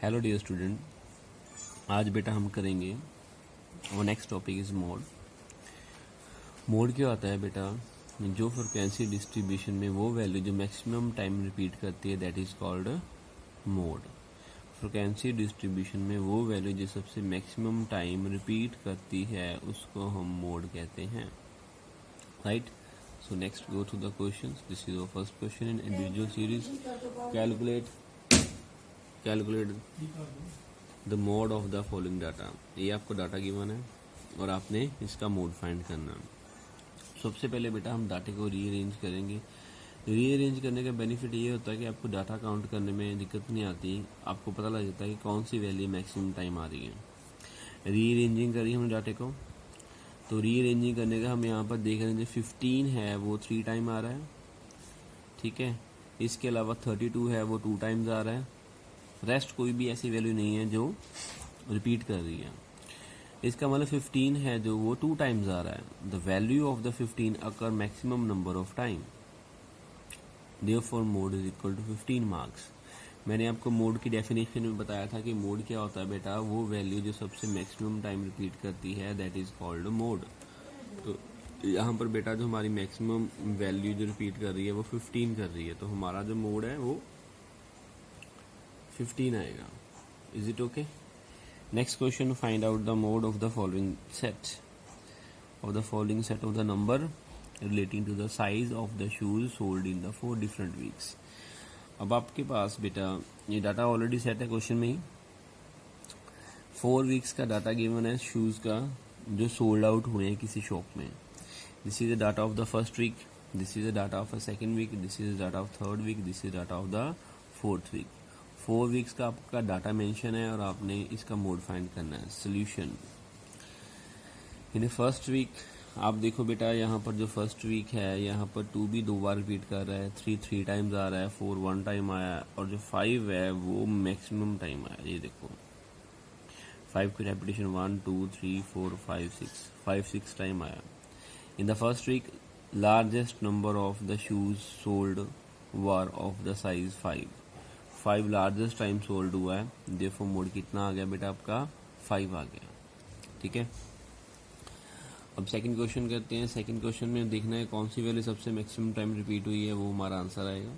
Hello dear student, आज बेटा हम करेंगे और next topic is mode. Mode क्या होता है बेटा? जो फ्रिक्वेंसी डिस्ट्रीब्यूशन में वो वैल्यू जो मैक्सिमम टाइम रिपीट करती है that is called mode. Frequency distribution में वो वैल्यू जो सबसे मैक्सिमम टाइम रिपीट करती है उसको हम मोड कहते हैं, right? So next go to the questions. This is our first question in individual series. Calculate the mode of the following data. ये आपको डाटा गिवन है और आपने इसका मोड फाइंड करना है। सबसे पहले बेटा हम डाटे को रीअरेंज करेंगे। रीअरेंज करने का बेनिफिट ये होता है कि आपको डाटा काउंट करने में दिक्कत नहीं आती, आपको पता लग जाता है कि कौन सी वैल्यू मैक्सिमम टाइम आ रही है। रीअरेंजिंग करी हमने डाटे को, तो रीअरेंजिंग करने का हम यहाँ पर देख रहे हैं जो 15 है वो 3 टाइम आ रहा है, ठीक है। इसके अलावा 32 है वो 2 टाइम्स आ रहा है। रेस्ट कोई भी ऐसी वैल्यू नहीं है जो रिपीट कर रही है। इसका मतलब 15 है जो वो 2 टाइम्स आ रहा है। The value of the 15 occur maximum number of time, therefore mode is equal to 15 marks. मैंने आपको मोड की डेफिनेशन में बताया था कि मोड क्या होता है बेटा, वो वैल्यू जो सबसे मैक्सिमम टाइम रिपीट करती है दैट इज कॉल्ड मोड। तो यहाँ पर बेटा जो हमारी मैक्सिमम वैल्यू जो रिपीट कर रही है वो 15 कर रही है, तो हमारा जो मोड है वो 15 आएगा। Is it okay? Next question, find out the mode of the following set of the number relating to the size of the shoes sold in the 4 different weeks. अब आपके पास बेटा ये डाटा ऑलरेडी सेट है question में ही। 4 weeks का data given है शूज का जो सोल्ड आउट हुए हैं किसी शॉप में। This is the data of the first week, this is the data of the second week, this is the data of third week, this is data of the fourth week. 4 weeks का आपका data mention है और आपने इसका mode find करना है। Solution, in first week आप देखो बेटा यहाँ पर जो फर्स्ट वीक है यहाँ पर 2 भी 2 बार रिपीट कर रहा है, 3 टाइम्स आ रहा है, 4 1 टाइम आया है और जो 5 है वो मैक्सिमम टाइम आया। ये देखो 5 की रेपिटेशन 1 2 3 4 5 6 टाइम आया। In the first week largest number of the shoes sold were of the size 5 largest time sold हुआ है, देयरफॉर मोड कितना आ गया बेटा आपका 5 आ गया, ठीक है। अब सेकंड क्वेश्चन करते हैं। सेकंड क्वेश्चन में देखना है कौन सी वैल्यू सबसे मैक्सिमम टाइम रिपीट हुई है, वो हमारा आंसर आएगा।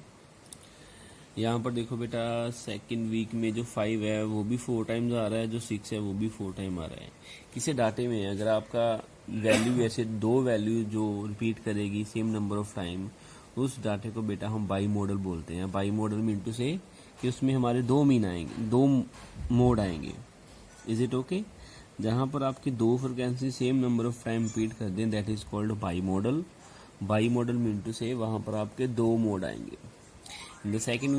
यहाँ पर देखो बेटा सेकंड वीक में जो 5 है वो भी 4 टाइम्स आ रहा है, जो 6 है वो भी 4 टाइम आ रहा है। किसी डाटे में अगर आपका वैल्यू ऐसे 2 वैल्यू जो रिपीट करेगी सेम नंबर ऑफ टाइम, उस डाटे को बेटा हम बाई मॉडल बोलते हैं। बाई मॉडल मीन टू से कि उसमें हमारे 2 मीन आएंगे, 2 मोड आएंगे। Is it okay? जहां पर आपकी 2 frequency same number of time repeat कर दें that is called bimodal. Bimodal mean two से वहां पर आपके 2 मोड आएंगे। In the second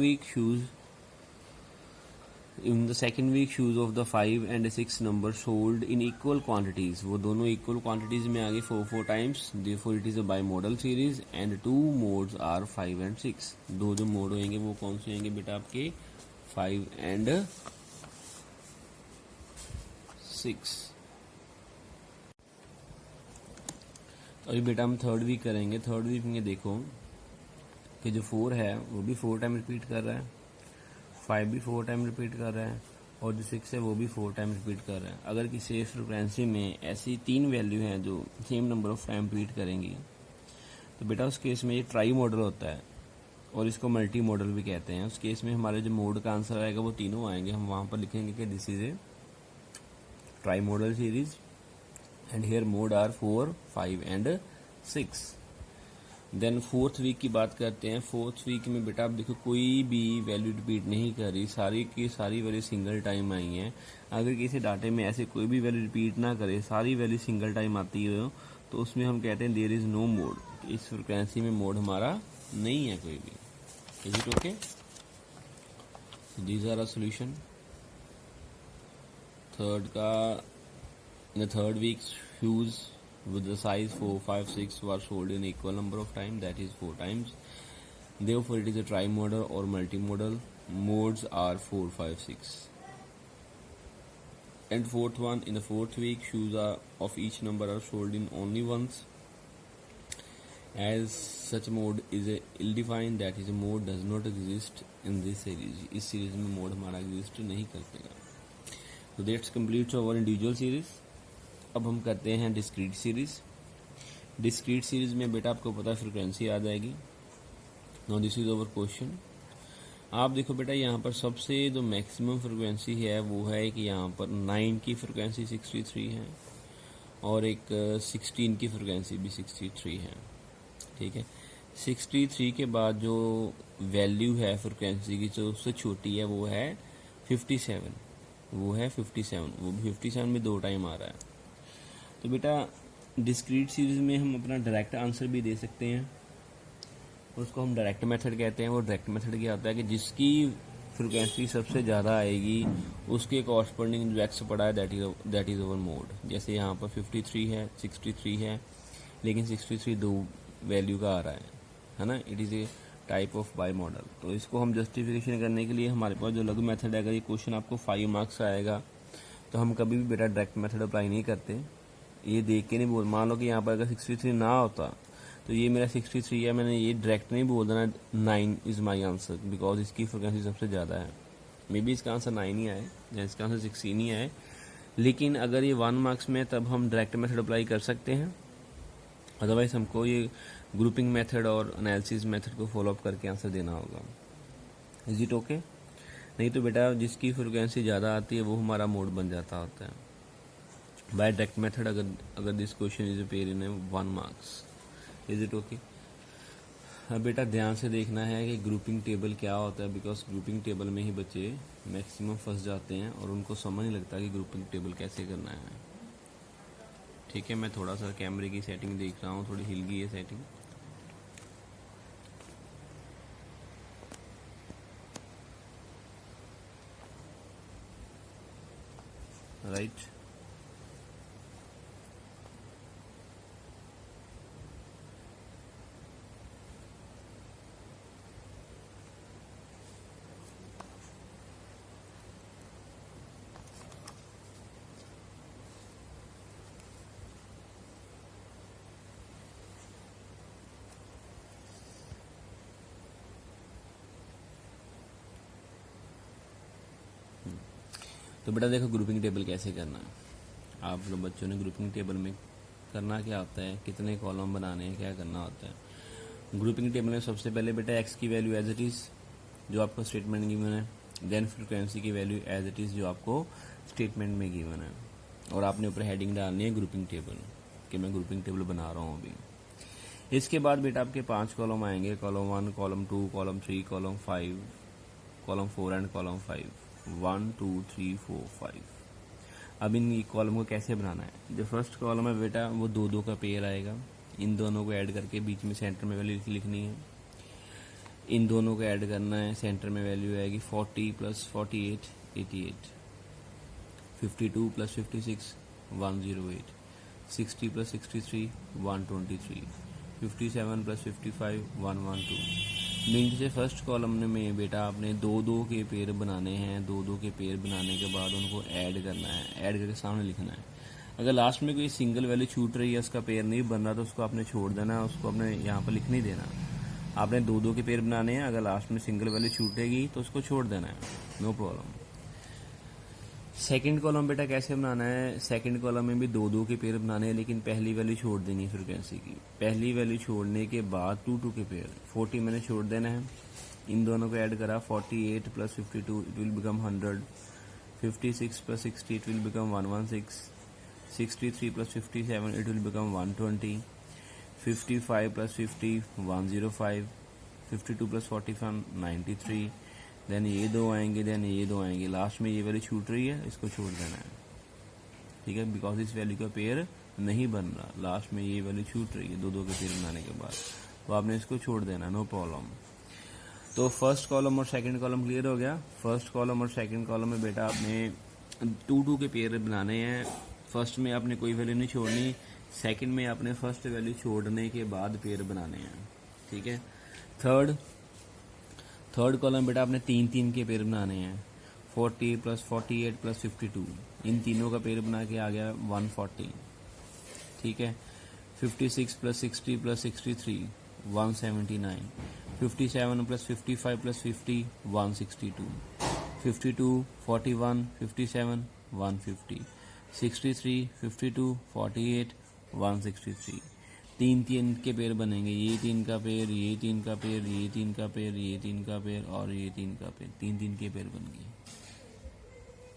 week shoes of the 5 and 6 number sold in equal quantities, वो दोनों इक्वल क्वांटिटीज में आगे 4 times, therefore it is a bimodal series and 2 modes are 5 and 6। 2 जो मोड होंगे वो कौन से होंगे बेटा आपके 5 and 6। अभी बेटा हम थर्ड वीक करेंगे। थर्ड वीक में देखो कि जो 4 है वो भी 4 टाइम रिपीट कर रहा है, 5 भी 4 टाइम रिपीट कर रहा है और जो 6 है वो भी 4 टाइम रिपीट कर रहा है। अगर किसी फ्रिक्वेंसी में ऐसी 3 वैल्यू हैं जो same number of time repeat करेंगी तो बेटा उस केस में ये ट्राई मॉडल होता है और इसको मल्टी मॉडल भी कहते हैं। उस केस में हमारे जो मोड का आंसर आएगा वो तीनों आएंगे। हम वहाँ पर लिखेंगे कि this is a trimodal series and here mode are 4 5 and 6। Then fourth week की बात करते हैं। फोर्थ वीक में बेटा आप देखो कोई भी वैल्यू रिपीट नहीं कर रही, सारी की सारी वैल्यू सिंगल टाइम आई हैं। अगर किसी डाटे में ऐसे कोई भी वैल्यू रिपीट ना करे, सारी वैल्यू सिंगल टाइम आती हो, तो उसमें हम कहते हैं देयर इज नो मोड। इस फ्रिक्वेंसी में मोड हमारा नहीं है कोई भी। Is it okay? These are a solution. Third का in the third week shoes with the size 4 5 6 were sold in equal number of time, that is 4 times, therefore it is a tri-modal or multi-modal. Modes are 4 5 6 and fourth one, in the fourth week shoes are of each number are sold in only once. As such mode is a ill defined, that is a mode does not exist in this series, इस series में mode हमारा exist नहीं करतेगा। तो that's complete our individual series. अब हम करते हैं डिस्क्रीट सीरीज। डिस्क्रीट सीरीज में बेटा आपको पता फ्रिक्वेंसी आ जाएगी। Now this is our question. आप देखो बेटा यहाँ पर सबसे जो मैक्सिमम फ्रिक्वेंसी है वो है कि यहाँ पर 9 की फ्रिक्वेंसी 63 है और एक 16 की फ्रिक्वेंसी भी 63 है। ठीक है, 63 के बाद जो वैल्यू है फ्रिक्वेंसी की जो उससे छोटी है वो है 57, वो है 57, वो भी 57 में 2 टाइम आ रहा है। तो बेटा डिस्क्रीट सीरीज में हम अपना डायरेक्ट आंसर भी दे सकते हैं, उसको हम डायरेक्ट मेथड कहते हैं। वो डायरेक्ट मेथड क्या होता है कि जिसकी फ्रिक्वेंसी सबसे ज़्यादा आएगी उसके कॉरस्पॉन्डिंग जो एक्स पड़ा है दैट इज़ ओवर मोड। जैसे यहाँ पर 53 है, 63 है, लेकिन 63 2 वैल्यू का आ रहा है ना। It is a type of by model. तो इसको हम जस्टिफिकेशन करने के लिए हमारे पास जो अलग मेथड है, अगर ये क्वेश्चन आपको 5 मार्क्स आएगा तो हम कभी भी बेटा डायरेक्ट मेथड अप्लाई नहीं करते। ये देख के नहीं बोल, मान लो कि यहाँ पर अगर 63 ना होता तो ये मेरा 63 है, मैंने ये डायरेक्ट नहीं बोल देना 9 इज़ माई आंसर, बिकॉज इसकी फ्रिक्वेंसी सबसे ज़्यादा है। मे बी इसका आंसर 9 ही आए या इसका आंसर 16 ही आए, लेकिन अगर ये 1 मार्क्स में तब हम डायरेक्ट मेथड अप्लाई कर सकते हैं। अदरवाइज हमको ये ग्रुपिंग मेथड और एनालिसिस मेथड को फॉलोअप करके आंसर देना होगा। Is it okay? नहीं तो बेटा जिसकी फ्रिक्वेंसी ज़्यादा आती है वो हमारा मोड बन जाता होता है बाय डायरेक्ट मेथड। अगर this question is appear in 1 marks. Is it okay? अब बेटा ध्यान से देखना है कि ग्रुपिंग टेबल क्या होता है, बिकॉज ग्रुपिंग टेबल में ही बच्चे मैक्सिमम फंस जाते हैं और उनको समझ नहीं लगता कि ग्रुपिंग टेबल कैसे करना है। ठीक है, मैं थोड़ा सा कैमरे की सेटिंग देख रहा हूँ, थोड़ी हिल गई है सेटिंग। राइट, तो बेटा देखो ग्रुपिंग टेबल कैसे करना है। आप लोग बच्चों ने ग्रुपिंग टेबल में करना क्या होता है, कितने कॉलम बनाने हैं, क्या करना होता है। ग्रुपिंग टेबल में सबसे पहले बेटा एक्स की वैल्यू एज इट इज़ जो आपको स्टेटमेंट गिवन है, देन फ्रिक्वेंसी की वैल्यू एज इट इज़ जो आपको स्टेटमेंट में गिवन है, और आपने ऊपर हेडिंग डालनी है ग्रुपिंग टेबल कि मैं ग्रुपिंग टेबल बना रहा हूँ अभी। इसके बाद बेटा आपके 5 कॉलम आएंगे, column 1, column 2, column 3, column 5, column 4 and column 5। 1 2 3 4 5। अब इन कॉलम को कैसे बनाना है। जो फर्स्ट कॉलम है बेटा वो 2 का पेयर आएगा, इन दोनों को ऐड करके बीच में सेंटर में वैल्यू लिखनी है। इन दोनों को ऐड करना है, सेंटर में वैल्यू आएगी 40 + 48 88, 52 + 56 108, 60 + 63 123, 57 + 55 112। मीन से फर्स्ट कॉलम में बेटा आपने 2 के पेयर बनाने हैं। 2 के पेयर बनाने के बाद उनको ऐड करना है, ऐड करके सामने लिखना है। अगर लास्ट में कोई सिंगल वैल्यू छूट रही है, उसका पेयर नहीं बन रहा, तो उसको आपने छोड़ देना है, उसको आपने यहाँ पर लिख नहीं देना। आपने 2 के पेयर बनाने हैं, अगर लास्ट में सिंगल वैल्यू छूटेगी तो उसको छोड़ देना है, नो प्रॉब्लम। सेकंड कॉलम बेटा कैसे बनाना है। सेकंड कॉलम में भी 2 के पेयर बनाने हैं, लेकिन पहली वैल्यू छोड़ देनी है फ्रिक्वेंसी की। पहली वैल्यू छोड़ने के बाद 2 के पेयर 40 मैंने छोड़ देना है। इन दोनों को ऐड करा, 48 + 52 it will become 100, 56 + 60 it will become 116, 63 + 57 it will become 120, 55 + 50 105, 52 + 45 93। Then ये 2 आएंगे, देन ये 2 आएंगे, लास्ट में ये वैल्यू छूट रही है, इसको छोड़ देना है। ठीक है, बिकॉज इस वैल्यू का पेयर नहीं बन रहा, लास्ट में ये वैल्यू छूट रही है 2 के पेयर बनाने के बाद, तो आपने इसको छोड़ देना, नो प्रॉब्लम। तो फर्स्ट कॉलम और सेकंड कॉलम क्लियर हो गया। फर्स्ट कॉलम और सेकंड कॉलम में बेटा आपने 2 के पेयर बनाने हैं। फर्स्ट में आपने कोई वैल्यू नहीं छोड़नी, सेकंड में आपने फर्स्ट वैल्यू छोड़ने के बाद पेयर बनाने हैं। ठीक है, थर्ड कॉलम बेटा आपने 3 के पेयर बनाने हैं, 40 + 48 + 52, इन तीनों का पेयर बना के आ गया 140। ठीक है, 56 प्लस 60 प्लस 63 179, 57 प्लस 55 प्लस 50 162, 52 41 57 150, 63 52 48 163। तीन तीन के पेयर बनेंगे, ये तीन का पेयर, ये तीन का पेयर, ये तीन का पेयर, ये तीन का पेयर और ये तीन का पेयर, तीन तीन के पेयर बन गए।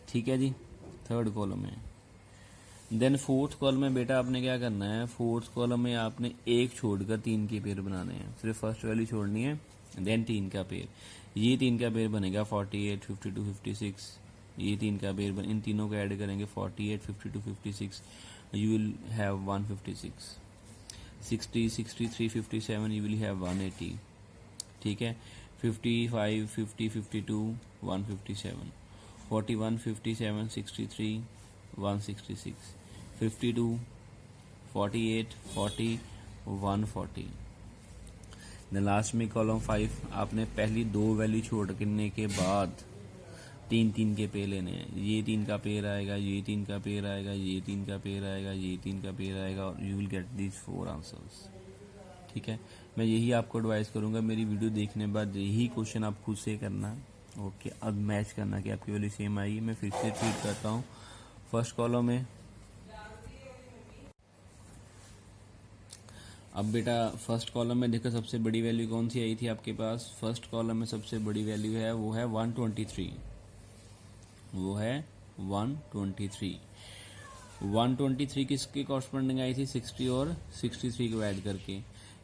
ठीक है जी, थर्ड कॉलम है। देन फोर्थ कॉलम में बेटा आपने क्या करना है, फोर्थ कॉलम में आपने एक छोड़कर तीन के पेयर बनाने हैं, सिर्फ फर्स्ट वैल्यू छोड़नी है। देन तीन का पेयर, ये तीन का पेयर बनेगा 48 52 56, ये तीन का पेयर इन तीनों को ऐड करेंगे 48 52 56, you will have 156, 60 63 57 you will have 180। ठीक है, 55 50 52 157, 41 57 63 166, 52 48 40 140। द लास्ट में कॉलम 5 आपने पहली दो वैल्यू छोड़ने के बाद तीन तीन के पेयर लेने हैं। ये तीन का पेयर आएगा, ये तीन का पेयर आएगा, ये तीन का पेयर आएगा, ये तीन का पेयर आएगा और you will get these 4 answers. ठीक है, मैं यही आपको एडवाइस करूंगा, मेरी वीडियो देखने के बाद यही क्वेश्चन आप खुद से करना। ओके, अब मैच करना कि आपकी वैल्यू सेम आई। मैं फिर से रिपीट करता हूँ, फर्स्ट कॉलम में अब बेटा फर्स्ट कॉलम में देखो सबसे बड़ी वैल्यू कौन सी आई थी आपके पास। फर्स्ट कॉलम में सबसे बड़ी वैल्यू है वो है 123, वो है 123। 123 किसके कॉरस्पॉन्डिंग आई थी, 60 और 63 को ऐड करके,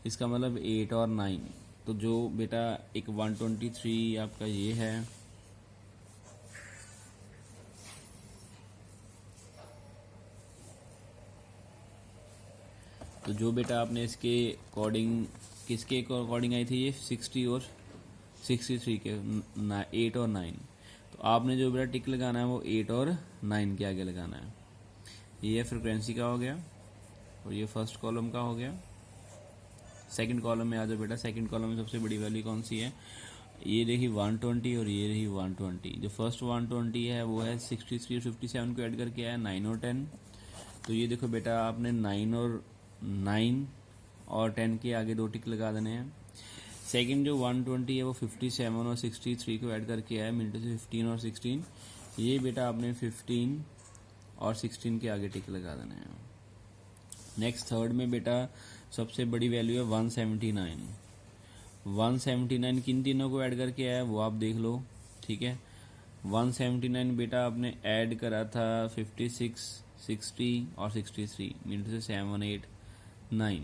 इसका मतलब 8 और 9। तो जो बेटा एक 123 आपका ये है, तो जो बेटा आपने इसके अकॉर्डिंग किसके अकॉर्डिंग आई थी ये 60 और 63 के 8 और 9। तो आपने जो बेटा टिक लगाना है वो 8 और 9 के आगे लगाना है। ये फ्रीक्वेंसी का हो गया और ये फर्स्ट कॉलम का हो गया। सेकंड कॉलम में आ जाओ बेटा, सेकंड कॉलम में सबसे बड़ी वैल्यू कौन सी है, ये रही 120 और ये रही 120। जो फर्स्ट 120 है वो है 63 और 57 को ऐड करके आया 9 और 10। तो ये देखो बेटा आपने 9 और 10 के आगे दो टिक लगा देने हैं। सेकंड जो 120 है वो 57 और 63 को ऐड करके आया, मिनट से 15 और 16। ये बेटा आपने 15 और 16 के आगे टिक लगा देने हैं। नेक्स्ट थर्ड में बेटा सबसे बड़ी वैल्यू है 179। 179 किन तीनों को ऐड करके आया वो आप देख लो। ठीक है, 179 बेटा आपने ऐड करा था 56 60 और 63, मिनट से 7 8 9।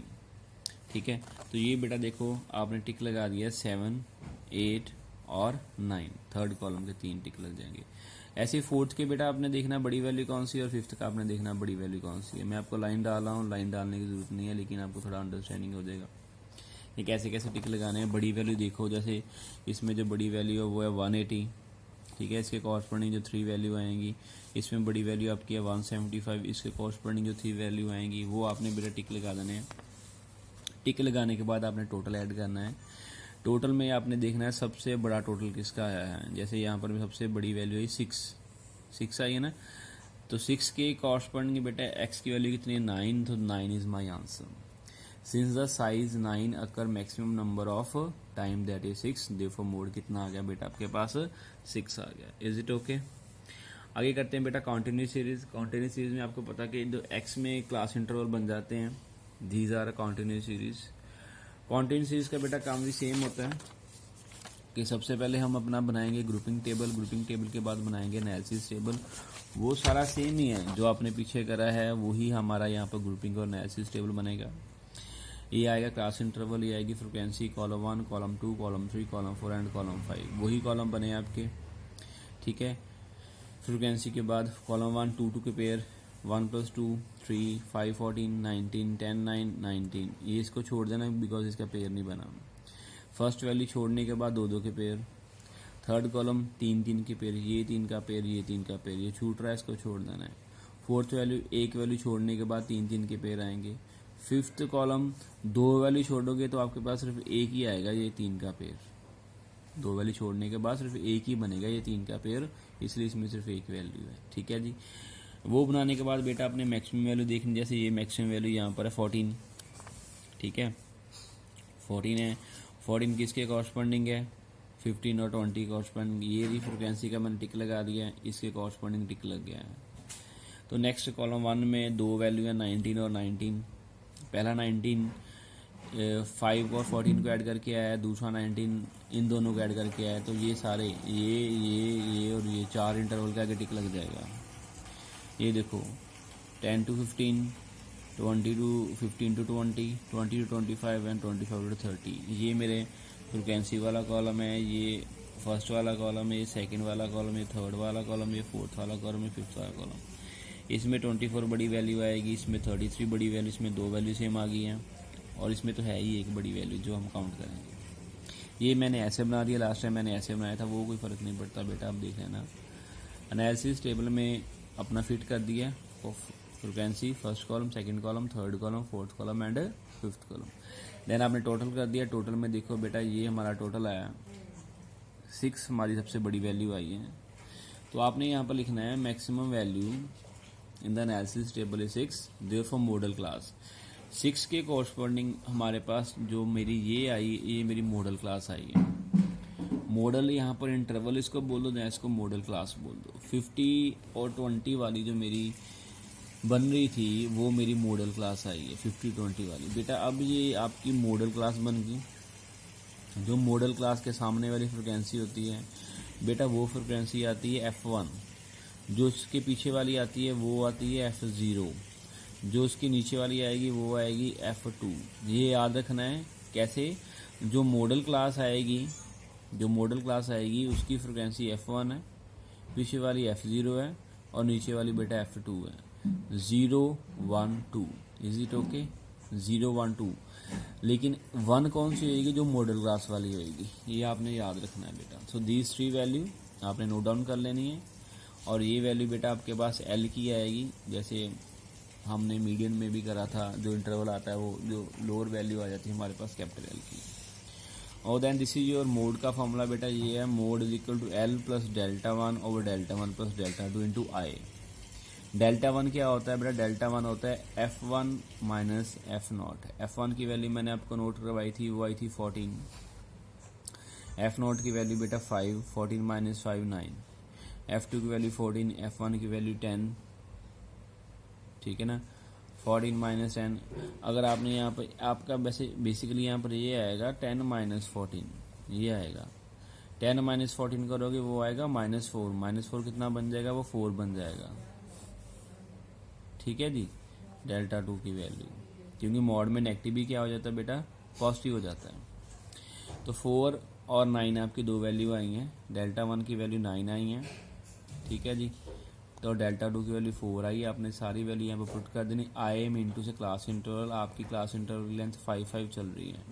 ठीक है, तो ये बेटा देखो आपने टिक लगा दिया 7 8 और 9, थर्ड कॉलम के 3 टिक लग जाएंगे। ऐसे फोर्थ के बेटा आपने देखना बड़ी वैल्यू कौन सी है और फिफ्थ का आपने देखना बड़ी वैल्यू कौन सी है। मैं आपको लाइन डाल रहा हूँ, लाइन डालने की जरूरत नहीं है, लेकिन आपको थोड़ा अंडरस्टैंडिंग हो जाएगा ये कैसे कैसे टिक लगाने हैं। बड़ी वैल्यू देखो, जैसे इसमें जो बड़ी वैल्यू है वो है 180। ठीक है, इसके कॉरस्पॉन्डिंग जो 3 वैल्यू आएंगी, इसमें बड़ी वैल्यू आपकी है 175, इसके कॉरस्पॉन्डिंग जो 3 वैल्यू आएंगी वो आपने बेटा टिक लगा देने हैं। टिक लगाने के बाद आपने टोटल ऐड करना है। टोटल में आपने देखना है सबसे बड़ा टोटल किसका आया है। जैसे यहाँ पर भी सबसे बड़ी वैल्यू है 6 आई है ना, तो 6 के कॉरस्पॉन्डिंग बेटा एक्स की वैल्यू कितनी है 9, तो 9 is my answer. Since the size 9 occur maximum number of time that is 6, therefore mode कितना आ गया बेटा आपके पास 6 आ गया। Is it okay? आगे करते हैं बेटा कॉन्टिन्यूस सीरीज। कॉन्टिन्यूस सीरीज में आपको पता कि जो एक्स में क्लास इंटरवल बन जाते हैं, these are continuous series. Continuous series का बेटा काम भी सेम होता है कि सबसे पहले हम अपना बनाएंगे ग्रुपिंग टेबल, ग्रुपिंग टेबल के बाद बनाएंगे एनालिसिस टेबल। वो सारा सेम ही है, जो आपने पीछे करा है वही हमारा यहाँ पर ग्रुपिंग और एनालिसिस टेबल बनेगा। ये आएगा क्लास इंटरवल, ये आएगी frequency, column 1 column 2 column 3 column 4 and column 5, वही कॉलम बने आपके। ठीक है, फ्रिक्वेंसी के बाद कॉलम 1 2 2 के पेयर, 1 + 2 3 5 14 19 10 9 19, ये इसको छोड़ देना बिकॉज इसका पेयर नहीं बना। फर्स्ट वैल्यू छोड़ने के बाद 2 2 के पेयर, थर्ड कॉलम 3 3 के पेयर, ये 3 का पेयर, ये 3 का पेयर, ये छूट रहा है इसको छोड़ देना है। फोर्थ वैल्यू एक वैल्यू छोड़ने के बाद 3 3 के पेयर आएंगे। फिफ्थ कॉलम 2 वैल्यू छोड़ोगे तो आपके पास सिर्फ एक ही आएगा, ये 3 का पेयर। 2 वैल्यू छोड़ने के बाद सिर्फ एक ही बनेगा, ये 3 का पेयर, इसलिए इसमें सिर्फ एक वैल्यू है। ठीक है जी, वो बनाने के बाद बेटा आपने मैक्सिमम वैल्यू देखनी। जैसे ये मैक्सिमम वैल्यू यहाँ पर है 14, ठीक है 14 है, 14 किसके कॉरस्पॉन्डिंग है 15 और 20 कॉरस्पॉन्डिंग, ये रही फ्रिक्वेंसी का मैंने टिक लगा दिया है, इसके कॉरस्पॉन्डिंग टिक लग गया है। तो नेक्स्ट कॉलम 1 में दो वैल्यू है 19 और 19, पहला 19 5 और 14 को ऐड करके आया है, दूसरा 19 इन दोनों को ऐड करके आया है। तो ये सारे ये और ये चार इंटरवल के आगे टिक लग जाएगा। ये देखो 10 to 15, 20 to 15 to 20, 20 to 25 and 25 to 30। ये मेरे फ्रिक्वेंसी वाला कॉलम है, ये फर्स्ट वाला कॉलम है, ये सेकंड वाला कॉलम, ये थर्ड वाला कॉलम, ये फोर्थ वाला कॉलम, ये फिफ्थ वाला कॉलम। इसमें 24 बड़ी वैल्यू आएगी, इसमें 33 बड़ी वैल्यू, इसमें दो वैल्यू सेम आ गई हैं और इसमें तो है ही एक बड़ी वैल्यू जो हम काउंट करेंगे। ये मैंने ऐसे बना दिया, लास्ट टाइम मैंने ऐसे बनाया था, वो कोई फ़र्क नहीं पड़ता बेटा, आप देख लेना। एनालिसिस टेबल में अपना फिट कर दिया frequency, first column, second column, third column, fourth column and fifth column. Then आपने टोटल कर दिया, टोटल में देखो बेटा ये हमारा टोटल आया 6, हमारी सबसे बड़ी वैल्यू आई है। तो आपने यहाँ पर लिखना है maximum value in the analysis table is 6, therefore model class 6 के कॉरस्पॉन्डिंग हमारे पास जो मेरी ये आई, ये मेरी मॉडल क्लास आई है। मॉडल यहाँ पर इंटरवल इसको बोल दो या इसको मॉडल क्लास बोल दो। 50 और 20 वाली जो मेरी बन रही थी वो मेरी मॉडल क्लास आई है 50-20 वाली। बेटा अब ये आपकी मॉडल क्लास बन गई। जो मॉडल क्लास के सामने वाली फ्रिक्वेंसी होती है बेटा वो फ्रिक्वेंसी आती है F1, जो इसके पीछे वाली आती है वो आती है F0, जो उसके नीचे वाली आएगी वो आएगी F2। ये याद रखना है कैसे, जो मॉडल क्लास आएगी उसकी फ्रिक्वेंसी F1 है, पीछे वाली F0 है और नीचे वाली बेटा F2 है। 0 1 2 इज इट ओके, 0 1 2। लेकिन 1 कौन सी होगी, जो मॉडल क्लास वाली होगी, ये आपने याद रखना है बेटा। सो दीज 3 वैल्यू आपने नोट डाउन कर लेनी है। और ये वैल्यू बेटा आपके पास L की आएगी, जैसे हमने मीडियन में भी करा था, जो इंटरवल आता है वो जो लोअर वैल्यू आ जाती है हमारे पास कैपिटल L की। और then this is your mode का फॉर्मूला बेटा, ये है mode is equal to L plus delta 1 over delta 1 plus delta 2 into I। Delta 1 क्या होता है बेटा, डेल्टा 1 होता है F1 माइनस F0। F1 की वैल्यू मैंने आपको नोट करवाई थी, वो आई थी 14। F0 की वैल्यू बेटा 5, 14 माइनस 5 9। F2 की वैल्यू 14, F1 की वैल्यू 10, ठीक है ना, 14 माइनस 10। अगर आपने यहाँ पर आपका वैसे बेसिकली यहाँ पर ये आएगा 10 माइनस 14, ये आएगा 10 माइनस 14 करोगे वो आएगा -4, -4 कितना बन जाएगा, वो 4 बन जाएगा। ठीक है जी, डेल्टा 2 की वैल्यू, क्योंकि मॉड में नेगेटिव भी क्या हो जाता है बेटा, पॉजिटिव हो जाता है। तो 4 और 9 आपकी दो वैल्यू आई हैं, डेल्टा 1 की वैल्यू 9 आई है, ठीक है जी। तो डेल्टा 2 की वैल्यू 4 आई, आपने सारी वैल्यू यहाँ पर पुट कर देनी। आई में इंटू से क्लास इंटरवल, आपकी क्लास इंटरवल लेंथ 5 चल रही है,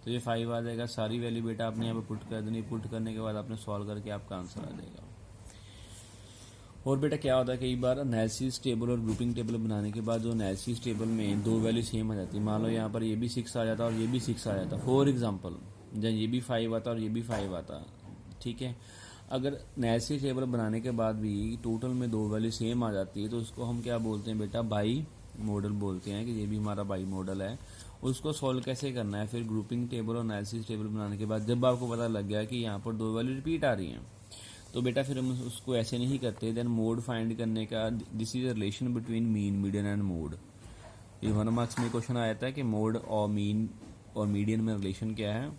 तो ये 5 आ जाएगा। सारी वैल्यू बेटा आपने यहाँ पर पुट कर देनी, पुट करने के बाद आपने सॉल्व करके आपका आंसर आ जाएगा। और बेटा क्या होता है, कई बार एनालिसिस टेबल और ग्रुपिंग टेबल बनाने के बाद जो एनालिसिस टेबल में दो वैल्यू सेम आ जाती है, मान लो यहाँ पर ये भी 6 आ जाता और ये भी 6 आ जाता, फॉर एग्जांपल जब ये भी 5 आता और ये भी 5 आता, ठीक है। अगर एनालिसिस टेबल बनाने के बाद भी टोटल में दो वैल्यू सेम आ जाती है तो उसको हम क्या बोलते हैं बेटा, बाई मॉडल बोलते हैं, कि ये भी हमारा बाई मॉडल है। उसको सॉल्व कैसे करना है, फिर ग्रुपिंग टेबल और एनालिसिस टेबल बनाने के बाद जब आपको पता लग गया कि यहाँ पर दो वैल्यू रिपीट आ रही हैं, तो बेटा फिर हम उसको ऐसे नहीं करते। देन मोड फाइंड करने का, this is a relation between mean, median and mode. ये 1 मार्क्स में क्वेश्चन आया था कि मोड और मीन और मीडियन में रिलेशन क्या है।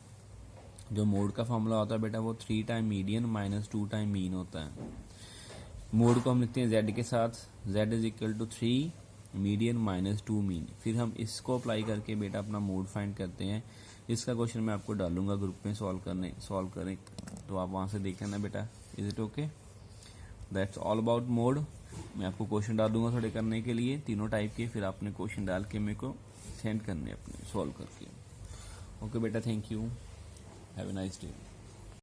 जो मोड का फॉर्मूला होता है बेटा वो 3 time median minus 2 time mean होता है। मोड को हम लिखते हैं z के साथ, z is equal to 3 median minus 2 mean. फिर हम इसको अप्लाई करके बेटा अपना मोड फाइंड करते हैं। इसका क्वेश्चन मैं आपको डालूंगा ग्रुप में सॉल्व करें, तो आप वहाँ से देख लेना बेटा। Is it okay, that's all about mode. मैं आपको क्वेश्चन डाल दूंगा थोड़े करने के लिए, तीनों टाइप के, फिर आपने क्वेश्चन डाल के मेरे को सेंड करने अपने सॉल्व करके। ओके बेटा, thank you, have a nice day.